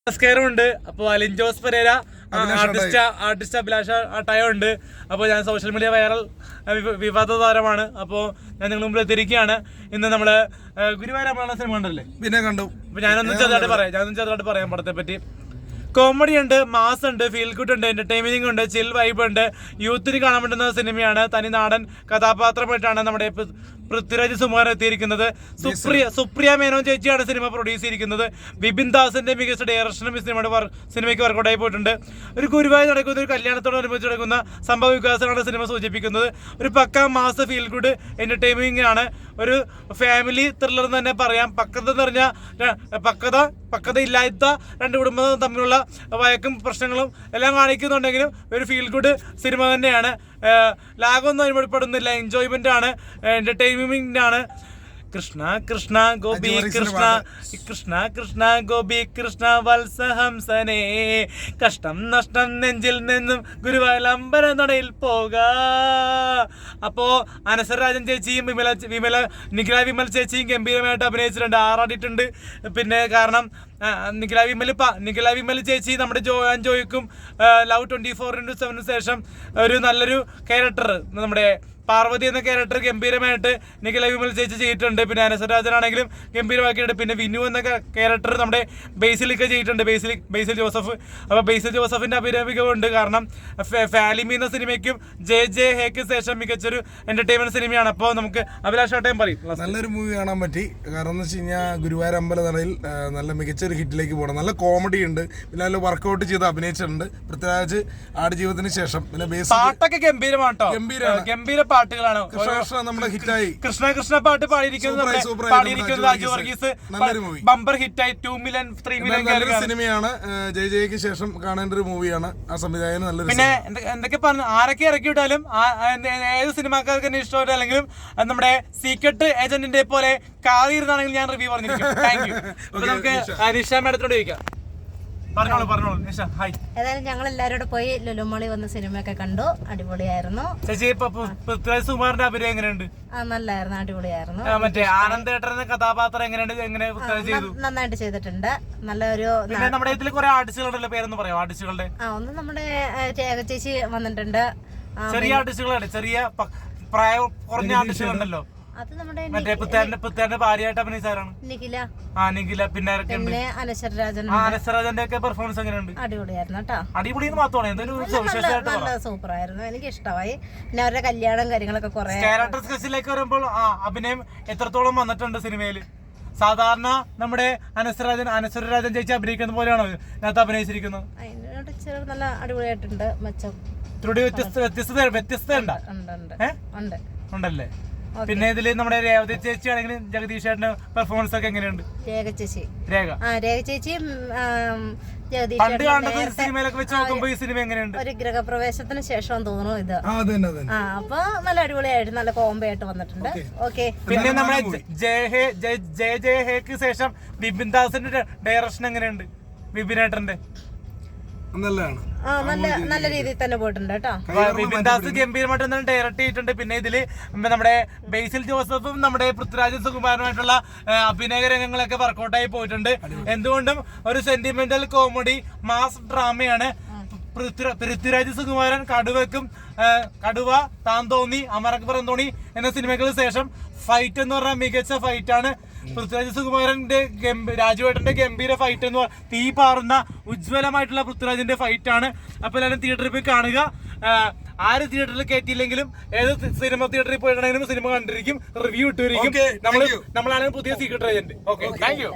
നമസ്കാരമുണ്ട്. അപ്പോൾ Alin Jose Pereira artist Abhilasha ടയോ ഉണ്ട്. അപ്പോൾ ഞാൻ സോഷ്യൽ മീഡിയ വൈറൽ വിവാദ താരമാണ്. അപ്പോൾ ഞാൻ നിങ്ങളുടെ മുമ്പിൽ എത്തിയിരിക്കുകയാണ്. ഇന്ന് നമ്മള് ഗുരുവായൂർ സിനിമ ഉണ്ടല്ലേ, പിന്നെ കണ്ടു. അപ്പൊ ഞാനൊന്നും ചെറുതായിട്ട് പറയാം പടത്തെ പറ്റി. കോമഡി ഉണ്ട്, മാസ് ഉണ്ട്, ഫീൽ ഗുഡ് ഉണ്ട്, എന്റർടൈൻമെന്റിംഗ് ഉണ്ട്, ചിൽ വൈബ് ഉണ്ട്. യൂത്തിന് കാണാൻ പറ്റുന്ന സിനിമയാണ്. തനി നാടൻ കഥാപാത്രമായിട്ടാണ് നമ്മുടെ പൃഥ്വിരാജ് സുകുമാരൻ എത്തിയിരിക്കുന്നത്. സുപ്രിയ മേനോൻ ചേച്ചിയാണ് സിനിമ പ്രൊഡ്യൂസ് ചെയ്തിരിക്കുന്നത്. ബിപിൻ ദാസിന്റെ മികച്ച ഡയറക്ഷനും ഈ സിനിമയ്ക്ക് വർക്കൗട്ടായി പോയിട്ടുണ്ട്. ഒരു ഗുരുവായൂർ നടക്കുന്ന ഒരു കല്യാണത്തോടനുബന്ധിച്ച് നടക്കുന്ന സംഭവ വികാസമാണ് സിനിമ സൂചിപ്പിക്കുന്നത്. ഒരു പക്ക മാസ് ഫീൽ ഗുഡ് എന്റർടൈൻമെന്റിംഗ് ആണ്. ഒരു ഫാമിലി ത്രില്ലർ എന്ന് തന്നെ പറയാം. പക്വത നിറഞ്ഞ പക്വത ഇല്ലാത്ത രണ്ട് കുടുംബം തമ്മിലുള്ള വഴക്കും പ്രശ്നങ്ങളും എല്ലാം കാണിക്കുന്നുണ്ടെങ്കിലും ഒരു ഫീൽ ഗുഡ് സിനിമ തന്നെയാണ്. ലാഗൊന്നും അനുഭവപ്പെടുന്നില്ല. എൻജോയ്മെന്റ് ആണ്, എന്റർടൈൻമെന്റ് ആണ്. കൃഷ്ണ കൃഷ്ണ ഗോപി കൃഷ്ണ കൃഷ്ണ കൃഷ്ണ ഗോപി കൃഷ്ണ വത്സഹംസനേ കഷ്ടം നഷ്ടം നെഞ്ചിൽ നിന്നും ഗുരുവായൂരമ്പല നടയിൽ പോക. അപ്പോ അനസരാജൻ ചേച്ചിയും നിഖില വിമൽ ചേച്ചിയും ഗംഭീരമായിട്ട് അഭിനയിച്ചിട്ടുണ്ട്, ആറാടിയിട്ടുണ്ട്. പിന്നെ കാരണം നിഖില വിമൽ ചേച്ചി നമ്മുടെ ജോയ്ക്കും ലവ് 24x7 ശേഷം ഒരു നല്ലൊരു ക്യാരക്ടർ, നമ്മുടെ പാർവതി എന്ന ക്യാരക്ടർ ഗംഭീരമായിട്ട് നിഖില വിമൽ ചേച്ചി ചെയ്തിട്ടുണ്ട്. പിന്നെ അനസരാജനാണെങ്കിലും ഗംഭീരമാക്കിയിട്ടുണ്ട്. പിന്നെ വിനു എന്ന ക്യാരക്ടർ നമ്മുടെ ബേസിലൊക്കെ ചെയ്തിട്ടുണ്ട്, ബേസിൽ ജോസഫ്. അപ്പോൾ ബേസിൽ ജോസഫിന്റെ അഭിനയമുണ്ട്. കാരണം ഫാലിമി എന്ന സിനിമയ്ക്കും ജെ ഹേക്ക് ശേഷം മികച്ചൊരു എന്റർടൈൻമെന്റ് സിനിമയാണ്. അപ്പോൾ നമുക്ക് അഭിലാഷാട്ടയും പറയും. നല്ലൊരു മൂവി കാണാൻ പറ്റി. കാരണം എന്ന് വെച്ച് കഴിഞ്ഞാൽ ഗുരുവായൂർ അമ്പല നടയിൽ നല്ല മികച്ചൊരു ഹിറ്റിലേക്ക് പോകണം. നല്ല കോമഡി ഉണ്ട്, പിന്നെ നല്ല വർക്കൗട്ട് ചെയ്ത് അഭിനയിച്ചിട്ടുണ്ട് പൃഥ്വിരാജ് ആടുജീവിതത്തിന് ശേഷം. പിന്നെ പാട്ടൊക്കെ ഗംഭീരമാണ്, ഗംഭീര പാട്ടുകളാണ്. നമ്മുടെ ഹിറ്റായി കൃഷ്ണ പാട്ട് പാടിയിരിക്കുന്നത് രാജു വർഗീസ്, ബമ്പർ ഹിറ്റായി. 2 മില്യൺ 3 മില്യൺ സിനിമയാണ്. ജയ്ക്ക് ശേഷം കാണേണ്ട ഒരു മൂവിയാണ്. ആ സംവിധായകൻ നല്ലൊരു. പിന്നെ എന്തൊക്കെ പറഞ്ഞു, ആരൊക്കെ ഇറക്കി വിട്ടാലും ഏത് സിനിമാക്കാർക്ക് തന്നെ ഇഷ്ടമായിട്ടാണെങ്കിലും നമ്മുടെ സീക്രട്ട് ഏജന്റിന്റെ പോലെ കാതിരുന്നാണെങ്കിൽ ഞാൻ റിവ്യൂ പറഞ്ഞിരിക്കും. Thank you. അപ്പൊ നമുക്ക് നിഷ മേഡത്തിനോട് ചോദിക്കാം. ഏതായാലും ഞങ്ങൾ എല്ലാവരോടും പോയി ലുലുമാളി വന്ന സിനിമയൊക്കെ കണ്ടു. അടിപൊളിയായിരുന്നു. ചേച്ചി പൃഥ്വിരാജ് സുകുമാരന്റെ അഭിനയം എങ്ങനെയുണ്ട്? നല്ലായിരുന്നു, അടിപൊളിയായിരുന്നു. മറ്റേ ആനന്ദേട്ടന്റെ കഥാപാത്രം എങ്ങനെയുണ്ട്? നന്നായിട്ട് ചെയ്തിട്ടുണ്ട്. നല്ലൊരു നമ്മുടെ ഇതിൽ കുറെ ആർട്ടിസ്റ്റുകളുടെ പേരൊന്ന് പറയാം. ആർട്ടിസ്റ്റുകളുടെ ഒന്ന് നമ്മുടെ രേഖ ചേച്ചി വന്നിട്ടുണ്ട്. ചെറിയ ആർട്ടിസ്റ്റുകളുണ്ട്, ചെറിയ പ്രായം കുറഞ്ഞ ആർട്ടിസ്റ്റുകളുണ്ടല്ലോ. അത് നമ്മുടെ പുത്തേന്റെ ഭാര്യയായിട്ട് അഭിനയിച്ചാരാണ്? നിഖില. പിന്നെ അനസരാജന്റെ ഒക്കെ പെർഫോമൻസ് എങ്ങനെയുണ്ട്? അടിപൊളിയായിരുന്നു കേട്ടോ. അടിപൊളി മാത്രമാണ്, നല്ല സൂപ്പർ ആയിരുന്നു, എനിക്ക് ഇഷ്ടമായി. പിന്നെ അവരുടെ കല്യാണം കാര്യങ്ങളൊക്കെ കുറെ ക്യാരക്ടർ സ്കെച്ചിലേക്ക് വരുമ്പോൾ അഭിനയം എത്രത്തോളം വന്നിട്ടുണ്ട് സിനിമയില്? സാധാരണ നമ്മുടെ അനശ്വരരാജൻ ചേച്ചി അഭിനയിക്കുന്ന പോലെയാണോ ഇതിനകത്ത് അഭിനയിച്ചിരിക്കുന്നത്? അതിനോട് നല്ല അടിപൊളിയായിട്ടുണ്ട്. മെച്ചം വ്യത്യസ്തത ഉണ്ടല്ലേ? പിന്നെ ഇതില് നമ്മുടെ രേവതി ചേച്ചി ആണെങ്കിലും ജഗദീഷ് ചേട്ടന്റെ പെർഫോമൻസ് ഒക്കെ എങ്ങനെയുണ്ട്? രേഖ ചേച്ചി പണ്ട് കണ്ടത് സിനിമയിലൊക്കെ വെച്ച് നോക്കുമ്പോ ഈ സിനിമ എങ്ങനെയുണ്ട്? ഒരു ഗൃഹപ്രവേശത്തിന് ശേഷം തോന്നുന്നു ഇത്. അപ്പൊ നല്ല അടിപൊളിയായിട്ട് നല്ല കോംബോ ആയിട്ട് വന്നിട്ടുണ്ട്. ഓക്കെ. പിന്നെ നമ്മുടെ ജയ ഹേക്ക് ശേഷം ബിപിൻ ദാസിന്റെ ഡയറക്ഷൻ എങ്ങനെയുണ്ട്? ബിപിനേട്ടന്റെ നല്ല രീതിയിൽ തന്നെ പോയിട്ടുണ്ട് കേട്ടോ. ബിപിൻ ദാസ് ഗംഭീരമായിട്ട് തന്നെ ഡയറക്ട് ചെയ്തിട്ടുണ്ട്. പിന്നെ ഇതില് നമ്മുടെ ബേസിൽ ജോസഫും നമ്മുടെ പൃഥ്വിരാജ് സുകുമാരനുമായിട്ടുള്ള അഭിനയ രംഗങ്ങളൊക്കെ വർക്കൗട്ടായി പോയിട്ടുണ്ട്. എന്തുകൊണ്ടും ഒരു സെന്റിമെന്റൽ കോമഡി മാസ് ഡ്രാമയാണ്. പൃഥ്വിരാജ് സുകുമാരൻ കടുവ, താന്തോന്നി, അമരകപുരം തോണി എന്ന സിനിമകൾക്ക് ശേഷം ഫൈറ്റ് എന്ന് പറഞ്ഞാൽ മികച്ച ഫൈറ്റാണ്. പൃഥ്വിരാജ് സുകുമാരന്റെ രാജുവേട്ടന്റെ ഗംഭീര ഫൈറ്റ് എന്ന് പറഞ്ഞാൽ തീ പാറുന്ന ഉജ്ജ്വലമായിട്ടുള്ള പൃഥ്വിരാജിന്റെ ഫൈറ്റ് ആണ്. അപ്പൊ എല്ലാവരും തിയേറ്ററിൽ പോയി കാണുക. ആര് തിയേറ്ററിൽ കയറ്റിയില്ലെങ്കിലും ഏത് സിനിമ തിയേറ്ററിൽ പോയിട്ടുണ്ടെങ്കിലും സിനിമ കണ്ടിരിക്കും, റിവ്യൂ ഇട്ടിരിക്കും. നമ്മളാണെങ്കിൽ പുതിയ secret agent. Okay, thank you.